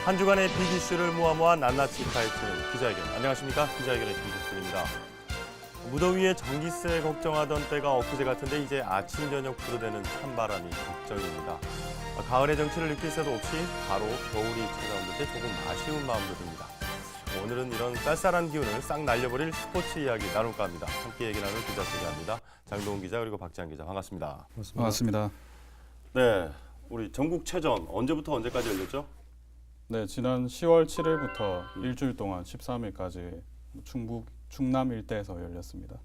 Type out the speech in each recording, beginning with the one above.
한 주간의 빅 이슈를 모아 낱낱이 파헤치는 기자회견. 안녕하십니까? 기자회견의 김석준입니다. 무더위에 전기세 걱정하던 때가 엊그제 같은데 이제 아침 저녁 불어대는 찬바람이 걱정입니다. 가을의 정취를 느낄 새도 없이 바로 겨울이 찾아온 듯해 조금 아쉬운 마음도 듭니다. 오늘은 이런 쌀쌀한 기운을 싹 날려버릴 스포츠 이야기 나눌까 합니다. 함께 얘기 나눌 기자 소개합니다. 장동훈 기자 그리고 박지한 기자 반갑습니다. 반갑습니다. 네, 우리 전국체전 언제부터 언제까지 열렸죠? 네, 지난 10월 7일부터 일주일 동안 13일까지 충남 일대에서 열렸습니다.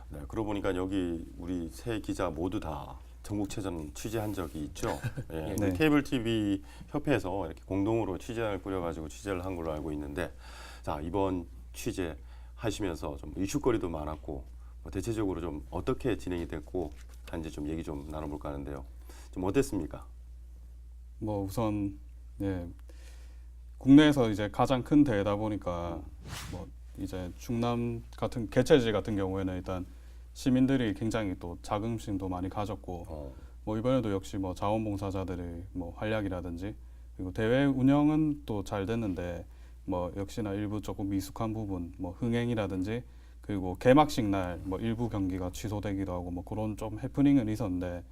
네, 그러고 보니까 여기 우리 세 기자 모두 다 전국체전 취재한 적이 있죠. 예, 네. 케이블 TV 협회에서 이렇게 공동으로 취재단을 꾸려가지고 취재를 한 걸로 알고 있는데, 자 이번 취재 하시면서 좀 이슈거리도 많았고, 대체적으로 좀 어떻게 진행이 됐고 한지 좀 얘기 좀 나눠볼까 하는데요. 좀 어땠습니까? 뭐 우선 국내에서 이제 가장 큰 대회다 보니까 뭐 이제 충남 같은 개최지 같은 경우에는 일단 시민들이 굉장히 또 자긍심도 많이 가졌고 뭐 이번에도 역시 뭐 자원봉사자들의 뭐 활약이라든지 그리고 대회 운영은 또 잘 됐는데 뭐 역시나 일부 조금 미숙한 부분 뭐 흥행이라든지 그리고 개막식 날 뭐 일부 경기가 취소되기도 하고 뭐 그런 좀 해프닝은 있었는데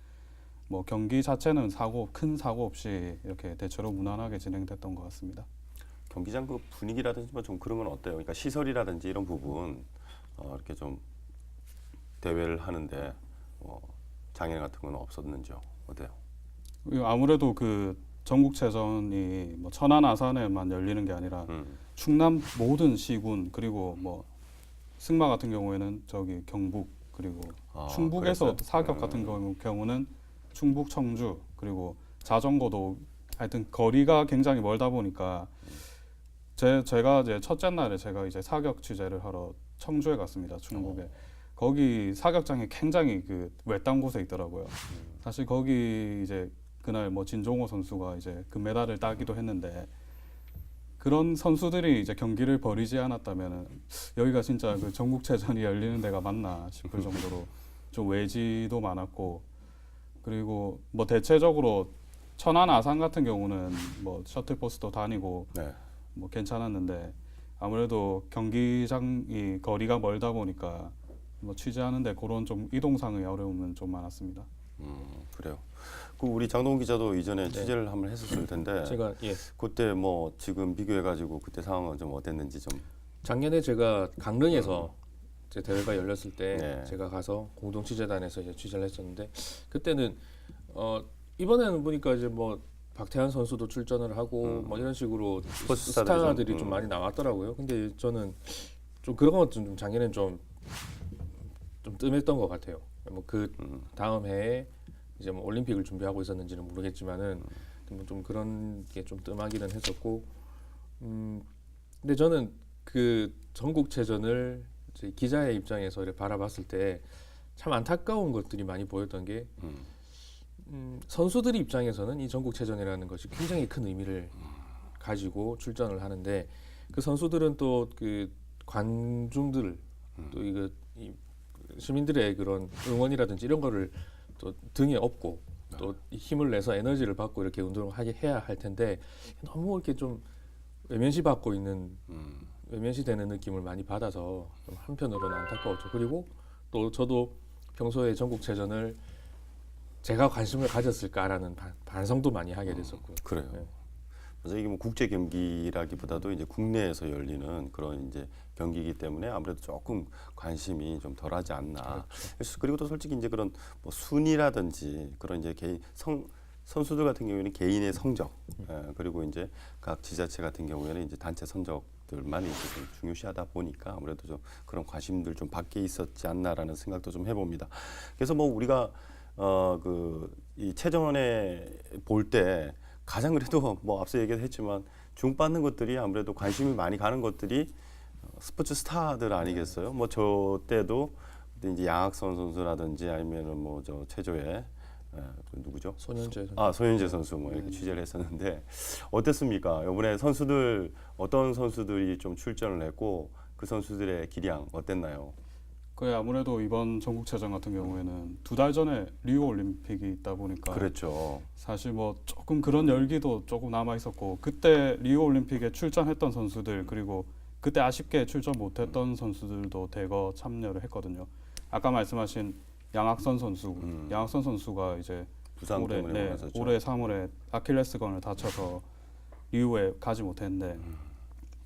뭐 경기 자체는 큰 사고 없이 이렇게 대체로 무난하게 진행됐던 것 같습니다. 경기장 그 분위기라든지 뭐 좀 그런 건 어때요? 그러니까 시설이라든지 이런 부분 이렇게 좀 대회를 하는데 장애 같은 건 없었는지요? 어때요? 아무래도 그 전국체전이 뭐 천안 아산에만 열리는 게 아니라 충남 모든 시군 그리고 뭐 승마 같은 경우에는 저기 경북 그리고 충북에서 그랬어요? 사격 같은 경우는 충북 청주 그리고 자전거도 하여튼 거리가 굉장히 멀다 보니까 제가 이제 첫째 날에 제가 이제 사격 취재를 하러 청주에 갔습니다. 충북에. 거기 사격장이 굉장히 그 외딴 곳에 있더라고요. 사실 거기 이제 그날 뭐 진종호 선수가 이제 금메달을 따기도 했는데 그런 선수들이 이제 경기를 벌이지 않았다면은 여기가 진짜 그 전국체전이 열리는 데가 맞나 싶을 정도로 좀 외지도 많았고 그리고 뭐 대체적으로 천안 아산 같은 경우는 뭐 셔틀버스도 다니고 뭐 괜찮았는데 아무래도 경기장이 거리가 멀다 보니까 뭐 취재하는데 그런 좀 이동상의 어려움은 좀 많았습니다. 그래요. 그 우리 장동훈 기자도 이전에 취재를 한번 했었을 텐데 제가 그때 뭐 지금 비교해가지고 그때 상황은 좀 어땠는지 좀. 작년에 제가 강릉에서 제 대회가 열렸을 때 네. 제가 가서 공동 취재단에서 이제 취재를 했었는데 그때는 이번에는 보니까 이제 뭐 박태환 선수도 출전을 하고 뭐 이런 식으로 스포츠 스타들이 좀 많이 나왔더라고요. 근데 저는 좀 그런 것도 좀 작년엔 좀 뜸했던 것 같아요. 뭐 그 다음 해에 이제 뭐 올림픽을 준비하고 있었는지는 모르겠지만은 좀 그런 게 좀 뜸하기는 했었고, 근데 저는 그 전국체전을 이제 기자의 입장에서 이렇게 바라봤을 때 참 안타까운 것들이 많이 보였던 게 선수들 입장에서는 이 전국체전이라는 것이 굉장히 큰 의미를 가지고 출전을 하는데 그 선수들은 또 그 관중들 또 이 시민들의 그런 응원이라든지 이런 거를 또 등에 업고 또 힘을 내서 에너지를 받고 이렇게 운동을 하게 해야 할 텐데 너무 이렇게 좀 외면시 받고 있는 외면시되는 느낌을 많이 받아서 좀 한편으로는 안타까웠죠. 그리고 또 저도 평소에 전국체전을 제가 관심을 가졌을까라는 반성도 많이 하게 됐었고요. 그래요. 네. 그래서 이게 뭐 국제 경기라기보다도 이제 국내에서 열리는 그런 이제 경기이기 때문에 아무래도 조금 관심이 좀 덜하지 않나. 그렇죠. 그리고 또 솔직히 이제 그런 뭐 순위라든지 그런 이제 개인 선수들 같은 경우에는 개인의 성적 그리고 이제 각 지자체 같은 경우에는 이제 단체 성적들만 이제 좀 중요시하다 보니까 아무래도 좀 그런 관심들 좀 밖에 있었지 않나라는 생각도 좀 해봅니다. 그래서 뭐 우리가 이 체전에 볼 때 가장 그래도 뭐 앞서 얘기했지만 주목받는 것들이 아무래도 관심이 많이 가는 것들이 스포츠 스타들 아니겠어요? 뭐 저 때도 그때 이제 양학선 선수라든지 아니면은 뭐 저 체조의 누구죠? 손현재 선수. 손현재 선수 뭐 이렇게 취재를 했었는데 어땠습니까? 이번에 선수들 어떤 선수들이 좀 출전을 했고 그 선수들의 기량 어땠나요? 그 아무래도 이번 전국체전 같은 경우에는 2달 전에 리우 올림픽이 있다 보니까 그랬죠. 사실 뭐 조금 그런 열기도 조금 남아 있었고 그때 리우 올림픽에 출전했던 선수들 그리고 그때 아쉽게 출전 못했던 선수들도 대거 참여를 했거든요. 아까 말씀하신 양학선 선수, 양학선 선수가 이제 부상 올해 때문에 못했었죠. 올해 3월에 아킬레스건을 다쳐서 리우에 가지 못했는데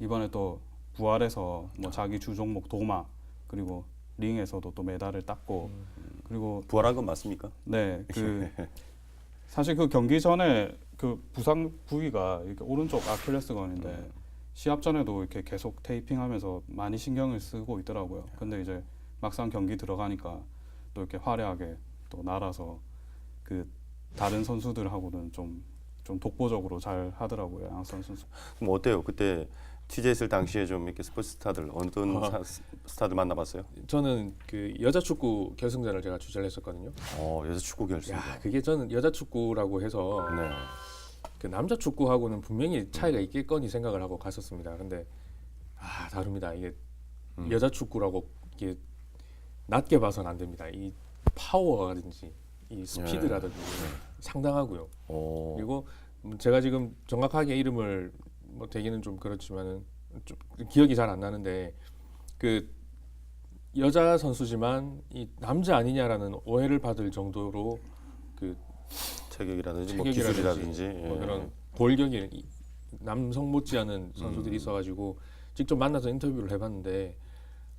이번에 또 부활해서 뭐 자기 주 종목 도마 그리고 링에서도 또 메달을 땄고 그리고 부활한 건 맞습니까? 네, 그 사실 그 경기 전에 그 부상 부위가 이렇게 오른쪽 아킬레스건인데 시합 전에도 이렇게 계속 테이핑하면서 많이 신경을 쓰고 있더라고요. 근데 이제 막상 경기 들어가니까 또 이렇게 화려하게 또 날아서 그 다른 선수들하고는 좀 독보적으로 잘 하더라고요, 양선 선수. 그럼 어때요? 그때 취재했을 당시에 좀 이렇게 스포츠 스타들 어떤 스타들 만나봤어요? 저는 그 여자 축구 결승전을 제가 주재를 했었거든요. 여자 축구 결승. 야, 그게 저는 여자 축구라고 해서 네. 그 남자 축구하고는 분명히 차이가 있겠거니 생각을 하고 갔었습니다. 근데 다릅니다. 이게 여자 축구라고 이게 낮게 봐서는 안 됩니다. 이 파워라든지 이 스피드라든지 상당하고요. 그리고 제가 지금 정확하게 이름을 뭐 되기는 좀 그렇지만은 좀 기억이 잘 안 나는데 그 여자 선수지만 이 남자 아니냐라는 오해를 받을 정도로 그 체격이라든지 뭐 체격이라든지 기술이라든지 뭐 그런 골격이 남성 못지않은 선수들이 있어가지고 직접 만나서 인터뷰를 해봤는데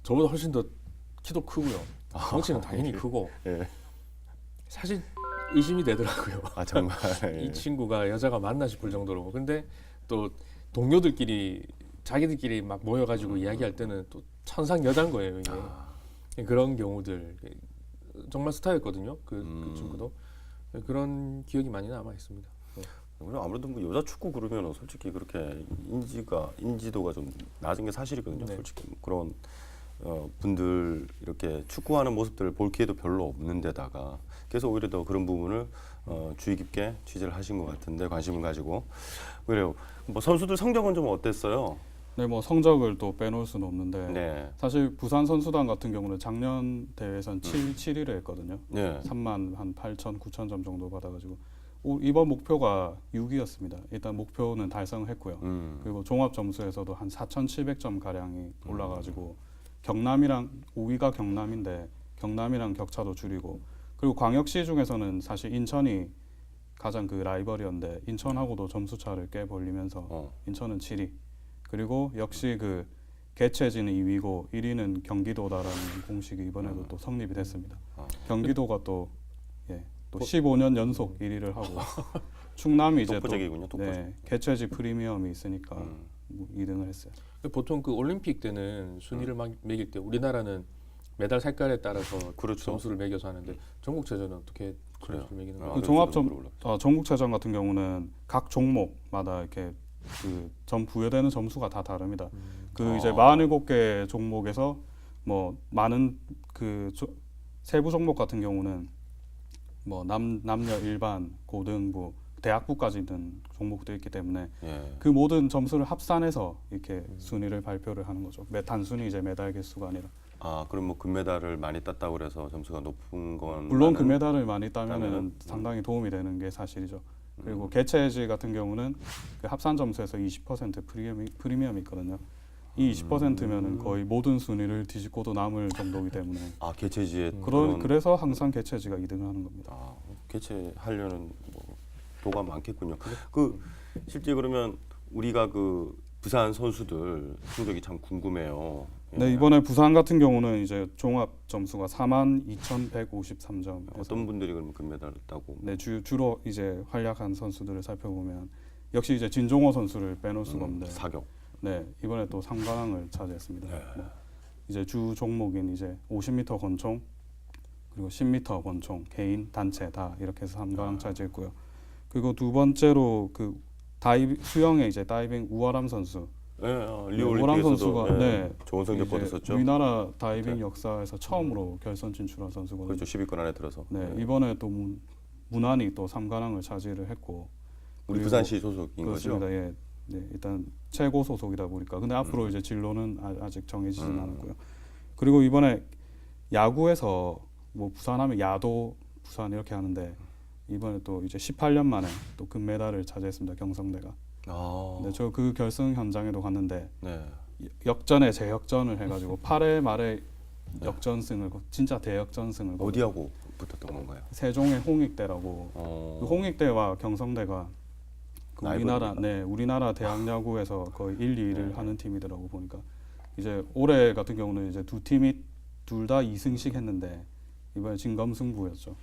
저보다 훨씬 더 키도 크고요. 덩치는 당연히 크고 예. 사실 의심이 되더라고요. 아 정말. 이 친구가 여자가 맞나 싶을 정도로. 근데 또 동료들끼리 자기들끼리 막 모여가지고 이야기할 때는 또 천상 여자인 거예요. 이게 그런 경우들 정말 스타였거든요. 그 친구도 그런 기억이 많이 남아 있습니다. 네. 그리고 아무래도 뭐 여자 축구 그러면 솔직히 그렇게 인지도가 좀 낮은 게 사실이거든요. 네. 솔직히 그런 분들 이렇게 축구하는 모습들을 볼 기회도 별로 없는 데다가 그래서 오히려 더 그런 부분을 주의 깊게 취재를 하신 것 같은데 관심을 가지고 그래요. 뭐 선수들 성적은 좀 어땠어요? 네, 뭐 성적을 또 빼놓을 수는 없는데 네. 사실 부산 선수단 같은 경우는 작년 대회에선 7위를 했거든요. 네. 3만 한 8천, 9천 점 정도 받아가지고 이번 목표가 6위였습니다. 일단 목표는 달성했고요. 그리고 종합 점수에서도 한 4,700점 가량이 올라가지고 경남이랑 5위가 경남인데 경남이랑 격차도 줄이고 그리고 광역시 중에서는 사실 인천이 가장 그 라이벌이었는데 인천하고도 점수 차를 꽤 벌리면서 인천은 7위 그리고 역시 그 개최지는 2위고 1위는 경기도다라는 공식이 이번에도 또 성립이 됐습니다. 경기도가 또 15년 연속 1위를 하고 충남이 이제 또 독보적이군요. 독보적. 개최지 프리미엄이 있으니까 2등을 했어요. 보통 그 올림픽 때는 순위를 막 매길 때 우리나라는 메달 색깔에 따라서 그렇죠. 점수를 매겨서 하는데 전국체전은 어떻게 그래요. 점수를 매기는 아, 거예요? 그 전국체전 같은 경우는 각 종목마다 이렇게 그 부여되는 점수가 다 다릅니다. 그 이제 47개 종목에서 뭐 많은 그 세부 종목 같은 경우는 뭐 남녀 일반 고등부 대학부까지 있는 종목도 있기 때문에 그 모든 점수를 합산해서 이렇게 순위를 발표를 하는 거죠. 단순히 이제 메달 개수가 아니라. 그럼 뭐 금메달을 많이 땄다고 그래서 점수가 높은 건 물론 금메달을 많이 따면은 상당히 도움이 되는 게 사실이죠. 그리고 개최지 같은 경우는 그 합산 점수에서 20% 프리미엄이 있거든요. 이 20%면은 거의 모든 순위를 뒤집고도 남을 정도이기 때문에 개최지에 그래서 항상 개최지가 2등을 하는 겁니다. 개최하려는 뭐 도가 많겠군요. 그 실제 그러면 우리가 그 부산 선수들 성적이 참 궁금해요. 네, 이번에 부산 같은 경우는 이제 종합 점수가 42,153점. 어떤 분들이 그러면 금메달을 따고? 네, 주로 이제 활약한 선수들을 살펴보면 역시 이제 진종호 선수를 빼놓을 수가 없는데 사격. 네, 이번에 또 3관왕을 차지했습니다. 이제 주 종목인 이제 50m 권총 그리고 10m 권총 개인 단체 다 이렇게 해서 3관왕 차지했고요. 그리고 두 번째로 그 수영의 이제 다이빙 우아람 선수. 리오 우아람 선수가 좋은 성적 거뒀었죠. 우리나라 다이빙 역사에서 처음으로 결선 진출한 선수거든요. 그렇죠. 10위권 안에 들어서. 이번에 또 무난히 또 3관왕을 차지를 했고 우리 부산시 소속인 그렇습니다. 거죠? 예. 네, 일단 최고 소속이다 보니까 근데 앞으로 이제 진로는 아직 정해지진 않았고요. 그리고 이번에 야구에서 뭐 부산하면 야도 부산 이렇게 하는데 이번에 또 이제 18년 만에 또 금메달을 차지했습니다. 경성대가. 아, 근데 저 그 결승 현장에도 갔는데 네. 역전에 재역전을 해가지고 8회 말에 역전승을 진짜 대역전승을 거두고 어디하고 붙었던 건가요? 세종의 홍익대라고 그 홍익대와 경성대가 그 우리나라 대학 야구에서 거의 1, 2위를 하는 팀이더라고 보니까 이제 올해 같은 경우는 이제 두 팀이 둘 다 2승씩 했는데 이번에 진검승부였죠.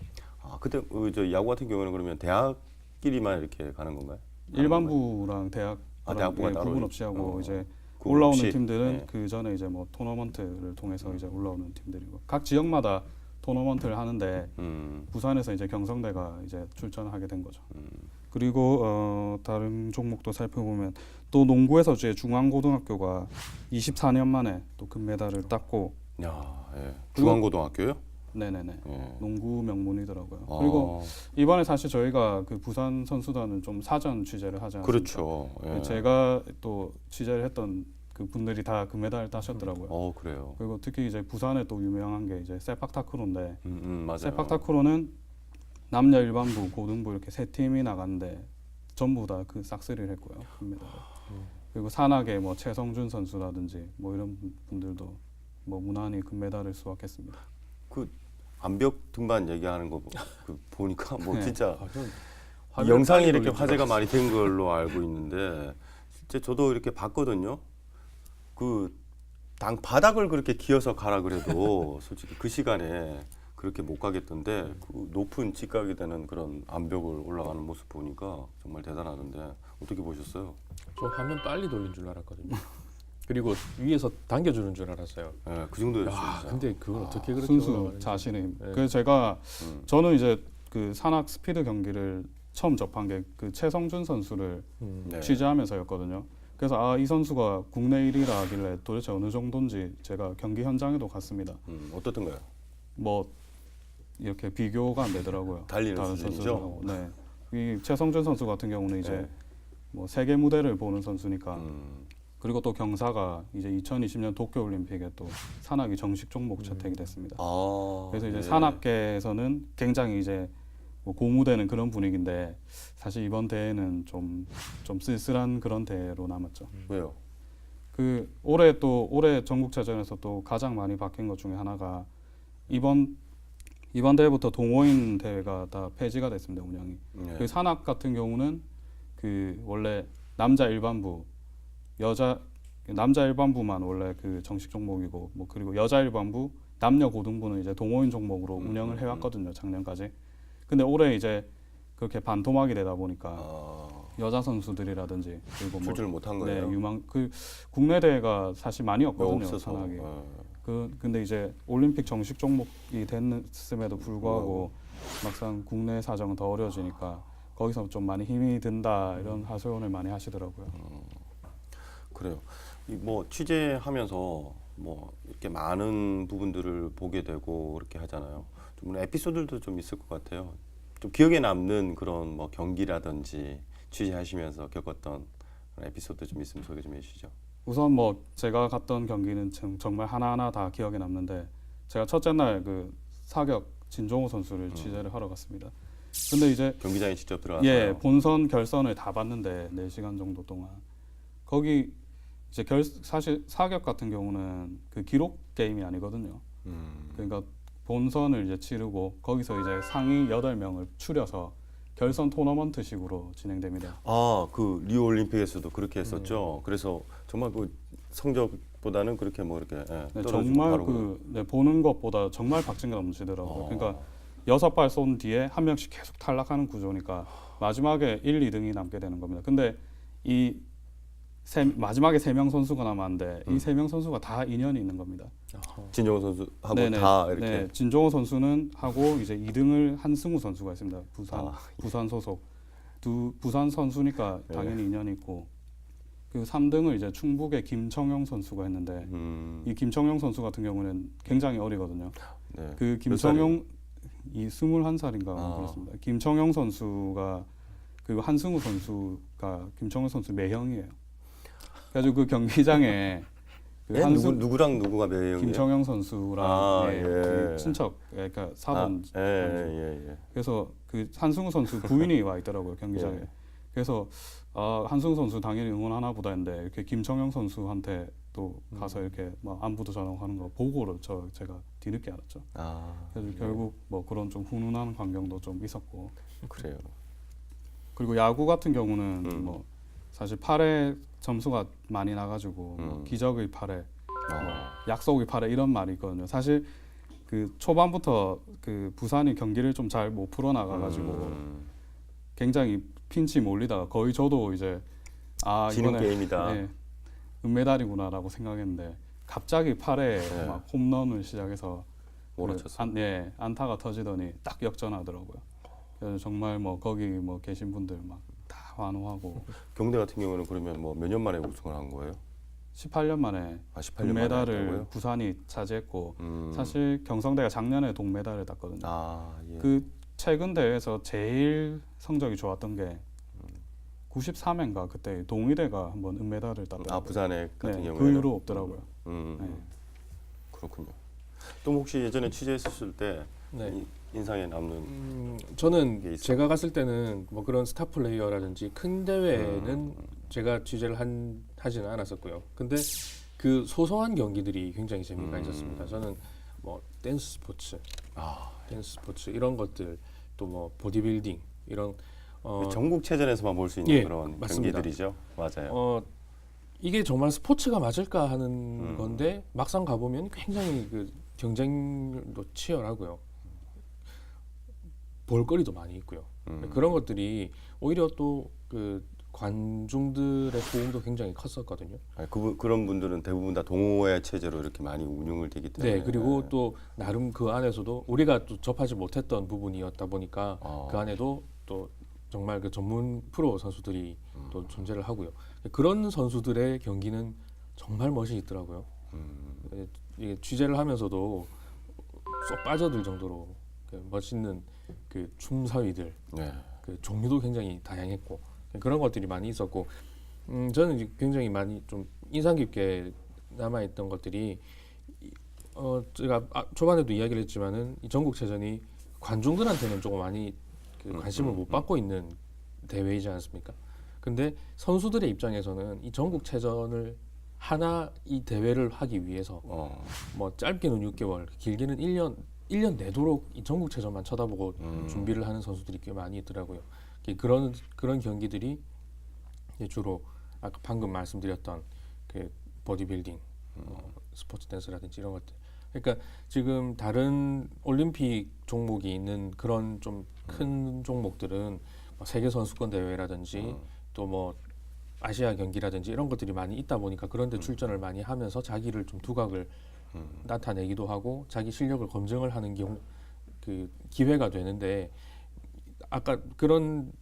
아, 그때 저 야구 같은 경우는 그러면 대학끼리만 이렇게 가는 건가요? 일반부랑 대학 대학부가 따로 구분 없이 하고 이제 구분 올라오는 없이? 팀들은 네. 그 전에 이제 뭐 토너먼트를 통해서 이제 올라오는 팀들이고 각 지역마다 토너먼트를 하는데 부산에서 이제 경성대가 이제 출전하게 된 거죠. 그리고 다른 종목도 살펴보면 또 농구에서 이제 중앙고등학교가 24년 만에 또 금메달을 땄고 야, 예. 그리고- 중앙고등학교요? 네네네 예. 농구 명문이더라고요. 아, 그리고 이번에 사실 저희가 그 부산 선수단은 좀 사전 취재를 하지 않습니까? 그렇죠. 예. 제가 또 취재를 했던 그 분들이 다 금메달을 따셨더라고요. 그래요. 그리고 특히 이제 부산에 또 유명한 게 이제 세팍타크로인데 맞아요. 세팍타크로는 남녀 일반부, 고등부 이렇게 세 팀이 나갔는데 전부 다 그 싹쓸이를 했고요. 금메달. 그리고 산악의 뭐 최성준 선수라든지 뭐 이런 분들도 뭐 무난히 금메달을 수확했습니다. 그 암벽 등반 얘기하는 거 보니까 뭐 네. 진짜 아, 저는 이 화면을 영상이 빨리 이렇게 돌릴 줄 화제가 알았어요. 많이 된 걸로 알고 있는데 실제 저도 이렇게 봤거든요. 그 당 바닥을 그렇게 기어서 가라 그래도 솔직히 그 시간에 그렇게 못 가겠던데 그 높은 직각이 되는 그런 암벽을 올라가는 모습 보니까 정말 대단하던데 어떻게 보셨어요? 저 화면 빨리 돌린 줄 알았거든요. 그리고 위에서 당겨주는 줄 알았어요. 예, 그 정도였어요. 야, 진짜. 근데 그걸 어떻게 그렇게 순수 올라가는지. 자신의 힘. 네. 그래서 제가 음. 저는 이제 그 산악 스피드 경기를 처음 접한 게 그 최성준 선수를 네. 취재하면서였거든요. 그래서 아, 이 선수가 국내 1위라 하길래 도대체 어느 정도인지 제가 경기 현장에도 갔습니다. 어떻던가요? 뭐 이렇게 비교가 안 되더라고요. 달리는 다른 수준이죠? 선수들하고. 네. 이 최성준 선수 같은 경우는 이제 네. 뭐 세계 무대를 보는 선수니까 음, 그리고 또 경사가 이제 2020년 도쿄올림픽에 또 산악이 정식 종목 채택이 됐습니다. 아, 그래서 이제 네. 산악계에서는 굉장히 이제 뭐 고무되는 그런 분위기인데 사실 이번 대회는 좀 쓸쓸한 그런 대회로 남았죠. 왜요? 그 올해 전국체전에서 또 가장 많이 바뀐 것 중에 하나가 이번 대회부터 동호인 대회가 다 폐지가 됐습니다. 운영이. 네. 그 산악 같은 경우는 그 원래 남자 일반부만 원래 그 정식 종목이고 뭐 그리고 여자 일반부, 남녀 고등부는 이제 동호인 종목으로 운영을 해왔거든요. 작년까지. 근데 올해 이제 그렇게 반토막이 되다 보니까 여자 선수들이라든지 그리고 뭐 출전을 못한 네, 거예요. 그 국내 대회가 사실 많이 없거든요. 없어서. 산악이. 근데 이제 올림픽 정식 종목이 됐음에도 불구하고 막상 국내 사정은 더 어려워지니까 거기서 좀 많이 힘이 든다 이런 하소연을 많이 하시더라고요. 그래요. 뭐 취재하면서 뭐 이렇게 많은 부분들을 보게 되고 그렇게 하잖아요. 좀 에피소드들도 좀 있을 것 같아요. 좀 기억에 남는 그런 뭐 경기라든지 취재하시면서 겪었던 그런 에피소드 좀 있으면 소개 좀 해주시죠. 우선 뭐 제가 갔던 경기는 정말 하나하나 다 기억에 남는데 제가 첫째 날 그 사격 진종호 선수를 취재를 하러 갔습니다. 근데 이제 경기장에 직접 들어가서 예, 본선 결선을 다 봤는데 4시간 정도 동안 거기 이제 사실 사격 같은 경우는 그 기록 게임이 아니거든요. 그러니까 본선을 이제 치르고 거기서 이제 상위 8명을 추려서 결선 토너먼트식으로 진행됩니다. 그 리오 올림픽에서도 그렇게 했었죠. 그래서 정말 그 성적보다는 그렇게 뭐 이렇게 네, 떨어지고 정말 바로 보는 것보다 정말 박진감 넘치더라고요. 그러니까 6발 쏜 뒤에 한 명씩 계속 탈락하는 구조니까 마지막에 1, 2등이 남게 되는 겁니다. 근데 마지막에 3명 선수가 남았는데 이 3명 선수가 다 인연이 있는 겁니다. 진정호 선수하고 네네. 다 이렇게 네, 진종호 선수는 하고 이제 2등을 한승우 선수가 있습니다. 부산 소속. 부산 선수니까 당연히 인연이 있고 그 3등을 이제 충북의 김청용 선수가 했는데 이 김청용 선수 같은 경우는 굉장히 어리거든요. 네. 그 김청용 21살인가 그렇습니다. 김청용 선수가 그리고 한승우 선수가 김청용 선수 매형이에요. 그래가지고 그 경기장에 그 예? 한승 누구랑 누구가 매형이에요? 김청영 선수랑 아, 예, 예. 그 친척 그러니까 사돈 예, 예. 그래서 그 한승우 선수 부인이 와 있더라고요 경기장에. 예. 그래서 아 한승우 선수 당연히 응원하나 보다 했는데 이렇게 김청영 선수한테 또 가서 이렇게 막 안부도 전하는 거 보고를 제가 뒤늦게 알았죠. 아, 그래서 결국 뭐 그런 좀 훈훈한 광경도 좀 있었고 그래요. 그리고 야구 같은 경우는 음. 뭐 사실 8회 점수가 많이 나가지고 뭐 기적의 8회, 뭐 약속의 8회 이런 말이 있거든요. 사실 그 초반부터 그 부산이 경기를 좀 잘 못 풀어 나가가지고 굉장히 핀치 몰리다가 거의 저도 이제 아 지는 이번에 게임이다. 예, 은메달이구나라고 생각했는데 갑자기 8회 네. 막 홈런을 시작해서 몰아쳤어. 안타가 터지더니 딱 역전하더라고요. 그래서 정말 뭐 거기 뭐 계신 분들 막 다 환호하고 경대 같은 경우는 그러면 뭐 몇 년 만에 우승을 한 거예요? 18년 만에 18년 만에 금메달을 했다고요? 부산이 차지했고 사실 경성대가 작년에 동메달을 땄거든요. 아, 예. 그 최근 대회에서 제일 성적이 좋았던 게 94년인가 그때 동의대가 한번 은메달을 땄더라고요. 아, 부산에 같은 네, 경우에는 그 이후로 없더라고요. 네. 그렇군요. 또 혹시 예전에 취재했을 때 네. 인상에 남는 게 저는 있어요? 제가 갔을 때는 뭐 그런 스타 플레이어라든지 큰 대회는 제가 취재를 하지는 않았었고요. 근데 그 소소한 경기들이 굉장히 재미가 있었습니다. 저는 뭐 댄스 스포츠, 이런 것들 또 뭐 보디빌딩 이런 전국체전에서만 볼 수 있는 예, 그런 맞습니다. 경기들이죠. 맞아요. 이게 정말 스포츠가 맞을까 하는 건데 막상 가보면 굉장히 그 경쟁도 치열하고요. 볼거리도 많이 있고요. 그런 것들이 오히려 또 그 관중들의 호응도 굉장히 컸었거든요. 아니, 그런 분들은 대부분 다 동호회 체제로 이렇게 많이 운영을 되기 때문에. 네, 그리고 또 나름 그 안에서도 우리가 또 접하지 못했던 부분이었다 보니까 그 안에도 또 정말 그 전문 프로 선수들이 또 존재를 하고요. 그런 선수들의 경기는 정말 멋이 있더라고요. 이게 취재를 하면서도 쏙 빠져들 정도로 그 멋있는 그 춤사위들, 네. 그 종류도 굉장히 다양했고 그런 것들이 많이 있었고 저는 이제 굉장히 많이 좀 인상 깊게 남아 있던 것들이 제가 초반에도 이야기를 했지만은 이 전국체전이 관중들한테는 조금 많이 그 관심을 못 받고 있는 대회이지 않습니까? 근데 선수들의 입장에서는 이 전국체전을 하나 이 대회를 하기 위해서 뭐 짧게는 6개월, 길게는 1년 내도록 이 전국체전만 쳐다보고 준비를 하는 선수들이 꽤 많이 있더라고요. 그런 경기들이 주로 아까 방금 말씀드렸던 그 보디빌딩, 스포츠 댄스라든지 이런 것들. 그러니까 지금 다른 올림픽 종목이 있는 그런 좀 큰 종목들은 뭐 세계 선수권 대회라든지 또 뭐 아시아 경기라든지 이런 것들이 많이 있다 보니까 그런데 출전을 많이 하면서 자기를 좀 두각을 나타내기도 하고 자기 실력을 검증을 하는 그 기회가 되는데 아까 그런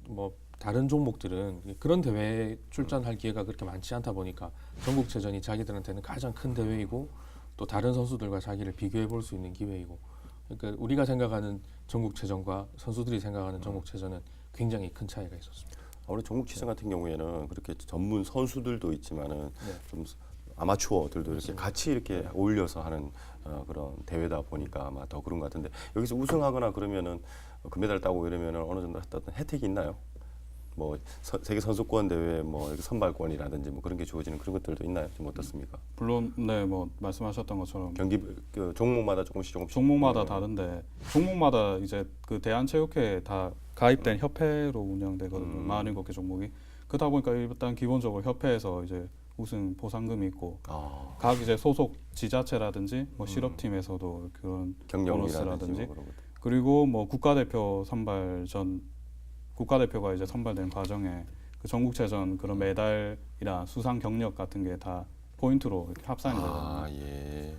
뭐 다른 종목들은 그런 대회에 출전할 기회가 그렇게 많지 않다 보니까 전국체전이 자기들한테는 가장 큰 대회이고 또 다른 선수들과 자기를 비교해 볼 수 있는 기회이고 그러니까 우리가 생각하는 전국체전과 선수들이 생각하는 전국체전은 굉장히 큰 차이가 있었습니다. 아무래도 전국체전 같은 경우에는 그렇게 전문 선수들도 있지만은 좀 아마추어들도 이렇게 같이 이렇게 어울려서 하는 그런 대회다 보니까 아마 더 그런 것 같은데 여기서 우승하거나 그러면은 금메달 따고 이러면은 어느 정도 어떤 혜택이 있나요? 뭐 세계 선수권 대회 뭐 이렇게 선발권이라든지 뭐 그런 게 주어지는 그런 것들도 있나요? 좀 어떻습니까? 물론 네 뭐 말씀하셨던 것처럼 경기 그 종목마다 조금씩 종목마다 다른데 종목마다 이제 그 대한체육회에 다 가입된 협회로 운영되거든요. 47개 종목이. 그러다 보니까 일단 기본적으로 협회에서 이제 우승 보상금이 있고 각 이제 소속 지자체라든지 뭐 실업팀에서도 그런 보너스라든지 뭐 그런 것들. 그리고 뭐 국가대표 선발 전 국가대표가 이제 선발된 과정에 그 전국체전 그런 메달이나 수상 경력 같은 게 다 포인트로 이렇게 합산이 되거든요. 예.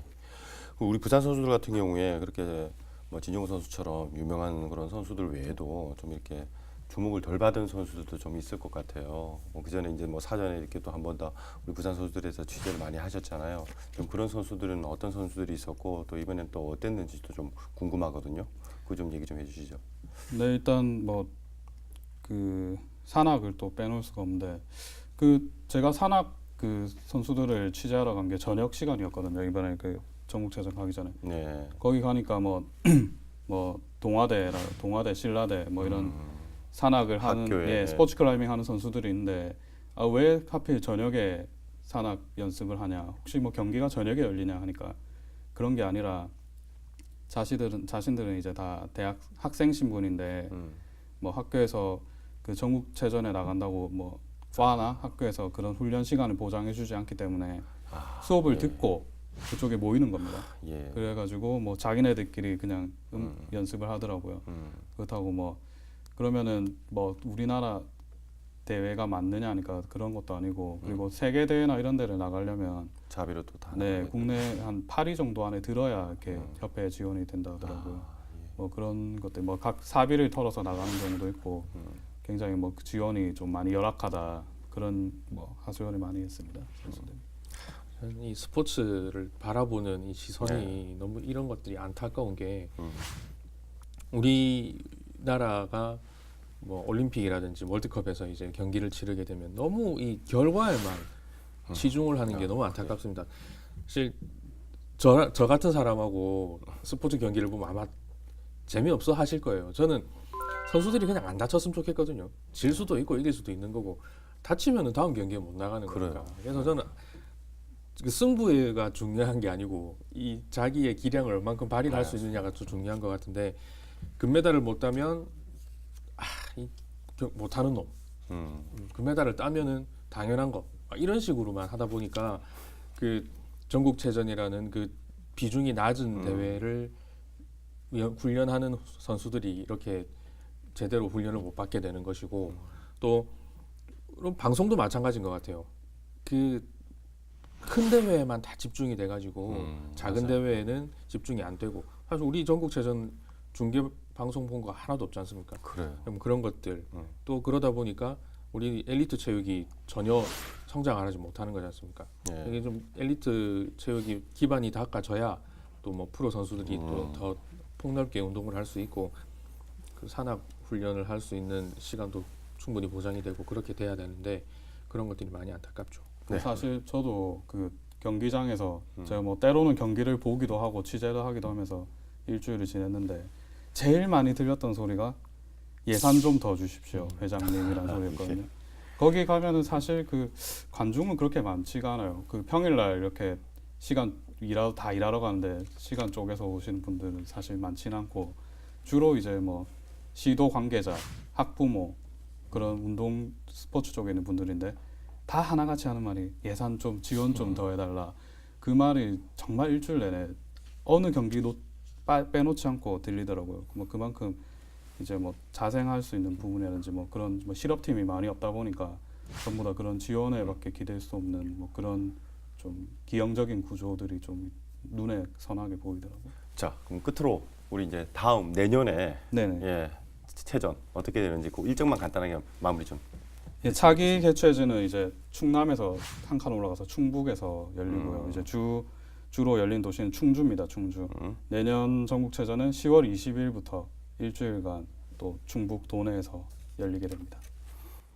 우리 부산 선수들 같은 경우에 그렇게 뭐 진영우 선수처럼 유명한 그런 선수들 외에도 좀 이렇게 주목을 덜 받은 선수들도 좀 있을 것 같아요. 그 전에 이제 뭐 사전에 이렇게 또 한 번 더 우리 부산 선수들에서 취재를 많이 하셨잖아요. 좀 그런 선수들은 어떤 선수들이 있었고 또 이번엔 또 어땠는지도 좀 궁금하거든요. 그 좀 얘기 좀 해주시죠. 네 일단 뭐 그 산악을 또 빼놓을 수가 없는데 그 제가 산악 그 선수들을 취재하러 간 게 저녁 시간이었거든요. 이번에 그 전국체전 가기 전에 네. 거기 가니까 뭐 동아대, 신라대 뭐 이런 산악을 하는 학교에. 스포츠 클라이밍 하는 선수들이 있는데 왜 하필 저녁에 산악 연습을 하냐? 혹시 뭐 경기가 저녁에 열리냐 하니까 그런 게 아니라 자신들은 이제 다 대학 학생 신분인데 뭐 학교에서 그 전국체전에 나간다고 뭐 과나 학교에서 그런 훈련 시간을 보장해주지 않기 때문에 수업을 듣고 그쪽에 모이는 겁니다. 예. 그래가지고 뭐 자기네들끼리 그냥 연습을 하더라고요. 그렇다고 뭐 그러면은 뭐 우리나라 대회가 맞느냐 하니까 그런 것도 아니고 그리고 세계 대회나 이런 데를 나가려면 자비로 또 다. 네 국내 한 8위 정도 안에 들어야 이렇게 협회에 지원이 된다 하더라고요. 뭐 그런 것들 뭐 각 사비를 털어서 나가는 경우도 있고 굉장히 뭐 지원이 좀 많이 열악하다 그런 뭐 하소연을 많이 했습니다. 선수들. 저는 이 스포츠를 바라보는 이 시선이 너무 이런 것들이 안타까운 게 우리나라가 뭐 올림픽이라든지 월드컵에서 이제 경기를 치르게 되면 너무 이 결과에만 치중을 하는 게 너무 안타깝습니다. 사실 저 같은 사람하고 스포츠 경기를 보면 아마 재미없어 하실 거예요. 저는 선수들이 그냥 안 다쳤으면 좋겠거든요. 질 수도 있고 이길 수도 있는 거고 다치면은 다음 경기에 못 나가는 거니까. 그래서 저는 그 승부가 중요한 게 아니고 이 자기의 기량을 얼만큼 발휘할 수 있느냐가 더 중요한 것 같은데 금메달을 못 따면 못하는 놈. 금메달을 따면은 당연한 거. 이런 식으로만 하다 보니까 그 전국체전이라는 그 비중이 낮은 대회를 훈련하는 선수들이 이렇게 제대로 훈련을 못 받게 되는 것이고 또 방송도 마찬가지인 것 같아요. 그 큰 대회에만 다 집중이 돼가지고 작은 대회에는 집중이 안 되고 사실 우리 전국체전 중계 방송 본 거 하나도 없지 않습니까? 그래요. 그럼 그런 것들 또 그러다 보니까 우리 엘리트 체육이 전혀 성장 안 하지 못하는 거지 않습니까? 예. 이게 좀 엘리트 체육이 기반이 닦아져야 또 뭐 프로 선수들이 또 더 폭넓게 운동을 할 수 있고 그 산악 훈련을 할 수 있는 시간도 충분히 보장이 되고 그렇게 돼야 되는데 그런 것들이 많이 안타깝죠. 네. 사실 저도 그 경기장에서 제가 뭐 때로는 경기를 보기도 하고 취재를 하기도 하면서 일주일을 지냈는데 제일 많이 들렸던 소리가 예산 좀 더 주십시오 회장님이라는 소리였거든요. 거기 가면은 사실 그 관중은 그렇게 많지가 않아요. 그 평일날 이렇게 시간 다 일하러 가는데 시간 쪼개서 오시는 분들은 사실 많지는 않고 주로 이제 뭐 시도 관계자, 학부모 그런 운동 스포츠 쪽에 있는 분들인데 다 하나같이 하는 말이 예산 좀 지원 좀 더 해달라. 그 말이 정말 일주일 내내 어느 경기 빼놓지 않고 들리더라고요. 뭐 그만큼 이제 뭐 자생할 수 있는 부분이라든지 뭐 그런 뭐 실업팀이 많이 없다 보니까 전부 다 그런 지원에밖에 기댈 수 없는 뭐 그런 좀 기형적인 구조들이 좀 눈에 선하게 보이더라고요. 자, 그럼 끝으로 우리 이제 다음 내년에 네네. 체전 어떻게 되는지 그 일정만 간단하게 마무리 좀. 차기 개최지는 이제 충남에서 한 칸 올라가서 충북에서 열리고요. 이제 주로 열린 도시는 충주입니다. 충주. 내년 전국체전은 10월 20일부터 일주일간 또 충북 도내에서 열리게 됩니다.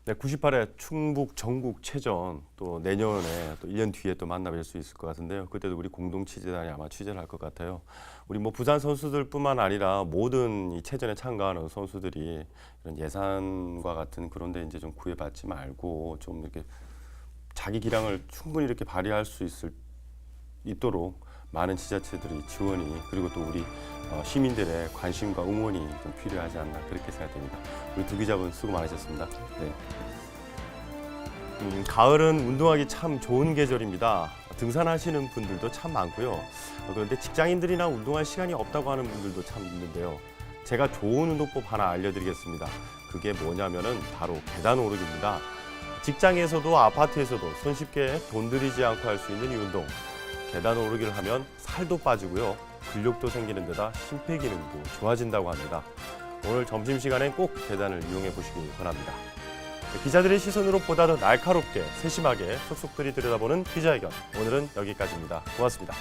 네, 98회 충북 전국체전 또 내년에 또 1년 뒤에 또 만나뵐 수 있을 것 같은데요. 그때도 우리 공동 취재단이 아마 취재를 할 것 같아요. 우리 뭐 부산 선수들뿐만 아니라 모든 이 체전에 참가하는 선수들이 이런 예산과 같은 그런 데 이제 좀 구애받지 말고 좀 이렇게 자기 기량을 충분히 이렇게 발휘할 수 있도록 많은 지자체들이 지원이 그리고 또 우리 시민들의 관심과 응원이 좀 필요하지 않나 그렇게 생각됩니다. 우리 두 기자분 수고 많으셨습니다. 네. 가을은 운동하기 참 좋은 계절입니다. 등산하시는 분들도 참 많고요. 그런데 직장인들이나 운동할 시간이 없다고 하는 분들도 참 있는데요. 제가 좋은 운동법 하나 알려드리겠습니다. 그게 뭐냐면은 바로 계단 오르기입니다. 직장에서도 아파트에서도 손쉽게 돈 들이지 않고 할 수 있는 이 운동. 계단 오르기를 하면 살도 빠지고요. 근력도 생기는 데다 심폐기능도 좋아진다고 합니다. 오늘 점심시간에 꼭 계단을 이용해 보시길 바랍니다. 기자들의 시선으로 보다 더 날카롭게 세심하게 속속들이 들여다보는 기자회견. 오늘은 여기까지입니다. 고맙습니다.